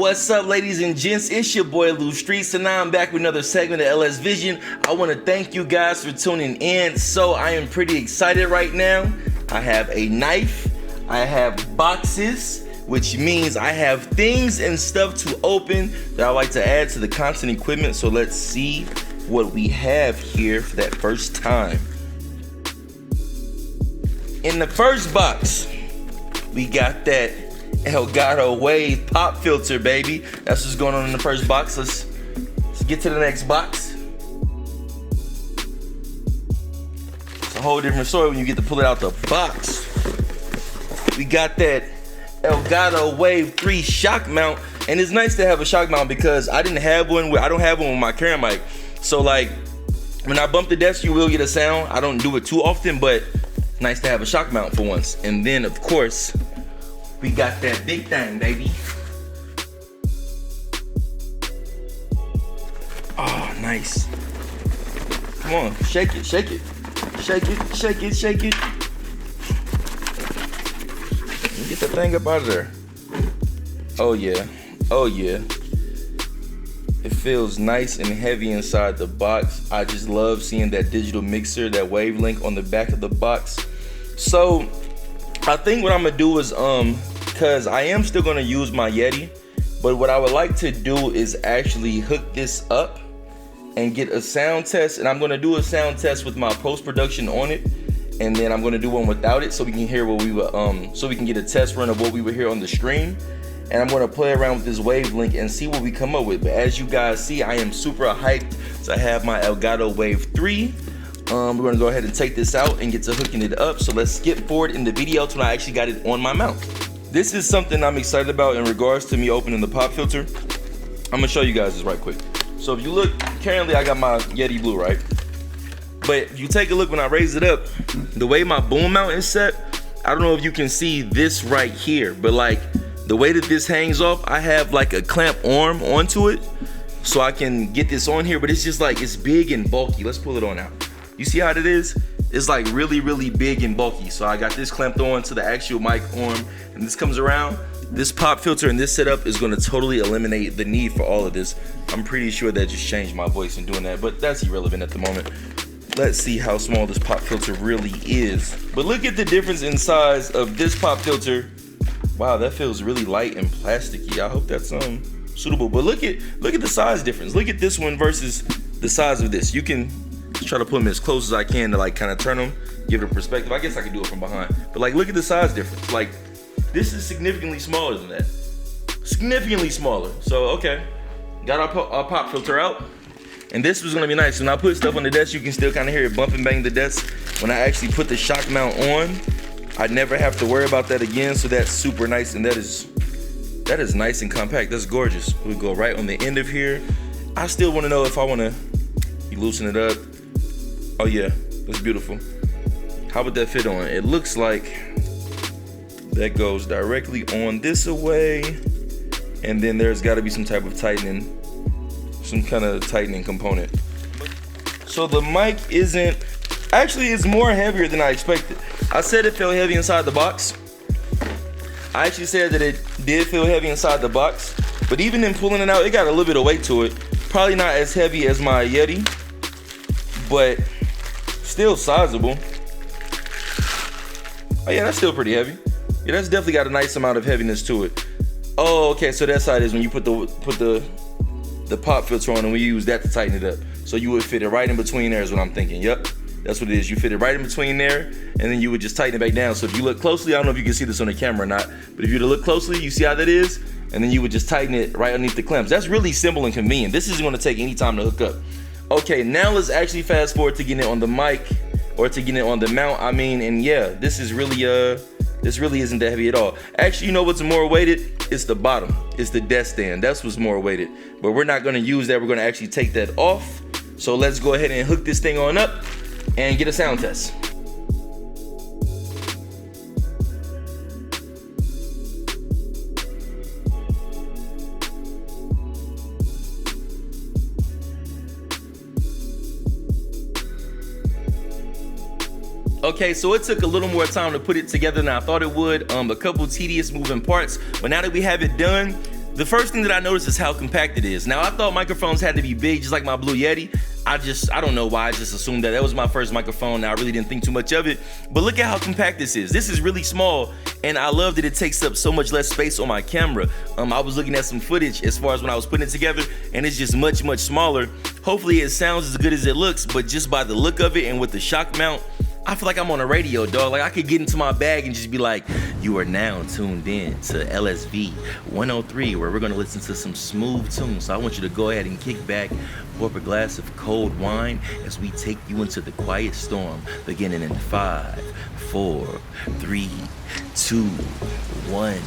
What's up, ladies and gents? It's your boy Lou Streets, and now I'm back with another segment of LS Vision. I want to thank you guys for tuning in. So I am pretty excited right now. I have a knife, I have boxes, which means I have things and stuff to open that I like to add to the content equipment. So let's see what we have here for that first time. In the first box, we got that Elgato Wave pop filter, baby. That's what's going on in the first box. Let's get to the next box. It's a whole different story when you get to pull it out the box. We got that Elgato Wave 3 shock mount, and it's nice to have a shock mount because I don't have one with my camera mic. So like when I bump the desk, you will get a sound. I don't do it too often, but nice to have a shock mount for once. And then of course, we got that big thing, baby. Oh, nice. Come on, shake it, shake it. Shake it, shake it, shake it. Get the thing up out of there. Oh yeah, oh yeah. It feels nice and heavy inside the box. I just love seeing that digital mixer, that wave link on the back of the box. So I think what I'm gonna do is, cause I am still gonna use my Yeti, but what I would like to do is actually hook this up and get a sound test. And I'm gonna do a sound test with my post-production on it, and then I'm gonna do one without it so we can hear what we were, so we can get a test run of what we would hear on the stream. And I'm gonna play around with this wave link and see what we come up with. But as you guys see, I am super hyped to have my Elgato Wave 3. We're gonna go ahead and take this out and get to hooking it up. So let's skip forward in the video till I actually got it on my mount. This is something I'm excited about in regards to me opening the pop filter. I'm gonna show you guys this right quick. So if you look, currently I got my Yeti Blue, right? But if you take a look when I raise it up, the way my boom mount is set, I don't know if you can see this right here, but like the way that this hangs off, I have like a clamp arm onto it so I can get this on here, but it's just like, it's big and bulky. Let's pull it on out. You see how it is? It's like really, really big and bulky. So I got this clamped on to the actual mic arm, and this comes around. This pop filter and this setup is gonna totally eliminate the need for all of this. I'm pretty sure that just changed my voice in doing that, but that's irrelevant at the moment. Let's see how small this pop filter really is. But look at the difference in size of this pop filter. Wow, that feels really light and plasticky. I hope that's suitable. But look at the size difference. Look at this one versus the size of this. You can try to put them as close as I can to like kind of turn them, give it a perspective. I guess I could do it from behind. But like, look at the size difference. Like, this is significantly smaller than that. Significantly smaller. So, okay. Got our pop filter out. And this was gonna be nice. When I put stuff on the desk, you can still kind of hear it bump and bang the desk. When I actually put the shock mount on, I never have to worry about that again. So that's super nice, and that is nice and compact. That's gorgeous. We go right on the end of here. I still want to know if I want to loosen it up. Oh yeah, that's beautiful. How would that fit on? It looks like that goes directly on this away, and then there's got to be some type of tightening, some kind of tightening component. So the mic isn't, actually it's more heavier than I expected. I said it felt heavy inside the box. I actually said that it did feel heavy inside the box, but even in pulling it out, it got a little bit of weight to it. Probably not as heavy as my Yeti, but still sizable. Oh yeah, that's still pretty heavy. Yeah, that's definitely got a nice amount of heaviness to it. Oh, okay, so that's how it is when you put the pop filter on, and we use that to tighten it up. So you would fit it right in between there is what I'm thinking. Yep. That's what it is. You fit it right in between there, and then you would just tighten it back down. So if you look closely, I don't know if you can see this on the camera or not, but if you were to look closely, you see how that is? And then you would just tighten it right underneath the clamps. That's really simple and convenient. This isn't gonna take any time to hook up. Okay, now let's actually fast forward to getting it on the mic, or to getting it on the mount, I mean, and yeah, this really isn't that heavy at all. Actually, you know what's more weighted? It's the bottom. It's the desk stand. That's what's more weighted. But we're not gonna use that. We're gonna actually take that off. So let's go ahead and hook this thing on up and get a sound test. Okay, so it took a little more time to put it together than I thought it would. A couple tedious moving parts, but now that we have it done, The first thing that I noticed is how compact it is. Now, I thought microphones had to be big, just like my Blue Yeti. I don't know why, I just assumed that was my first microphone. I really didn't think too much of it. But look at how compact this is. This is really small, and I love that it takes up so much less space on my camera. I was looking at some footage as far as when I was putting it together, and it's just much, much smaller. Hopefully it sounds as good as it looks, but just by the look of it and with the shock mount, I feel like I'm on a radio, dog. Like I could get into my bag and just be like, you are now tuned in to LSV 103, where we're gonna listen to some smooth tunes. So I want you to go ahead and kick back, pour up a glass of cold wine as we take you into the quiet storm, beginning in 5, 4, 3, 2, 1.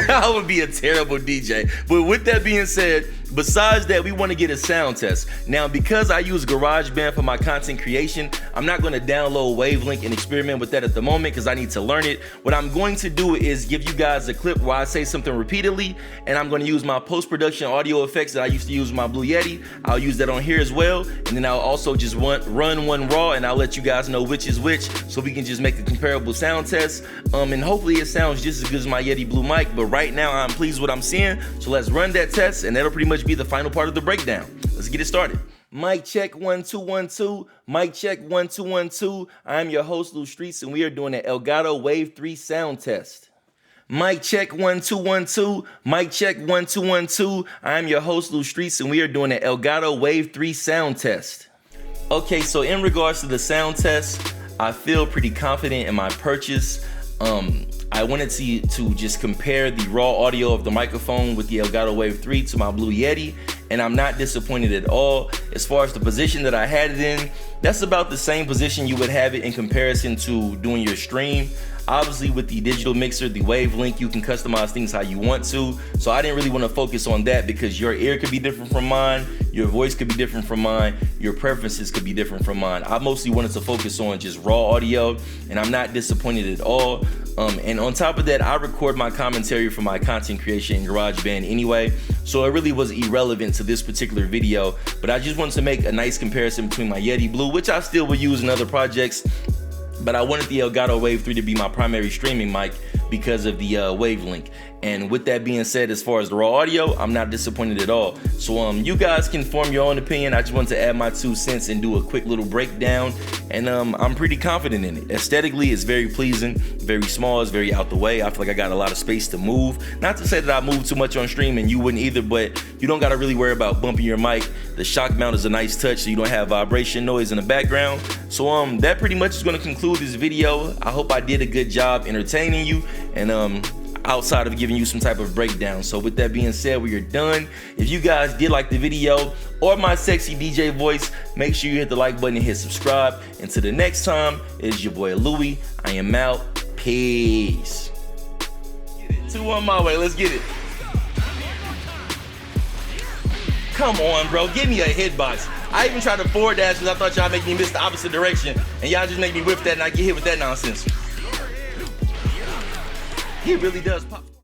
I would be a terrible DJ. But with that being said, besides that, we want to get a sound test. Now, because I use GarageBand for my content creation, I'm not going to download Wavelink and experiment with that at the moment because I need to learn it. What I'm going to do is give you guys a clip where I say something repeatedly, and I'm going to use my post-production audio effects that I used to use with my Blue Yeti. I'll use that on here as well, and then I'll also just run one raw, and I'll let you guys know which is which, so we can just make a comparable sound test. And hopefully it sounds just as good as my Yeti Blue mic, but right now I'm pleased with what I'm seeing. So let's run that test, and that'll pretty much be the final part of the breakdown. Let's get it started. Mic check 1 2 1 2. Mic check 1 2 1 2. I am your host, Lou Streets, and we are doing an Elgato Wave 3 sound test. Mic check 1 2 1 2. Mic check 1 2 1 2. I am your host, Lou Streets, and we are doing an Elgato Wave 3 sound test. Okay, so in regards to the sound test, I feel pretty confident in my purchase. I wanted to just compare the raw audio of the microphone with the Elgato Wave 3 to my Blue Yeti, and I'm not disappointed at all. As far as the position that I had it in, that's about the same position you would have it in comparison to doing your stream. Obviously, with the digital mixer, the Wavelink, you can customize things how you want to. So I didn't really want to focus on that because your ear could be different from mine, your voice could be different from mine, your preferences could be different from mine. I mostly wanted to focus on just raw audio, and I'm not disappointed at all. And on top of that, I record my commentary for my content creation in GarageBand anyway, so it really was irrelevant to this particular video. But I just wanted to make a nice comparison between my Yeti Blue, which I still will use in other projects, but I wanted the Elgato Wave 3 to be my primary streaming mic because of the Wavelink. And with that being said, as far as the raw audio, I'm not disappointed at all. So you guys can form your own opinion. I just wanted to add my 2 cents and do a quick little breakdown. And I'm pretty confident in it. Aesthetically, it's very pleasing, very small, it's very out the way. I feel like I got a lot of space to move. Not to say that I move too much on stream, and you wouldn't either, but you don't gotta really worry about bumping your mic. The shock mount is a nice touch, so you don't have vibration noise in the background. So that pretty much is gonna conclude this video. I hope I did a good job entertaining you, and outside of giving you some type of breakdown. So with that being said, we are done. If you guys did like the video or my sexy DJ voice, make sure you hit the like button and hit subscribe. Until the next time, it's your boy Louie. I am out. Peace. 2 on my way. Let's get it. Come on, bro. Give me a hitbox. I even tried to forward dash because I thought y'all make me miss the opposite direction, and y'all just make me whip that and I get hit with that nonsense. He really does pop.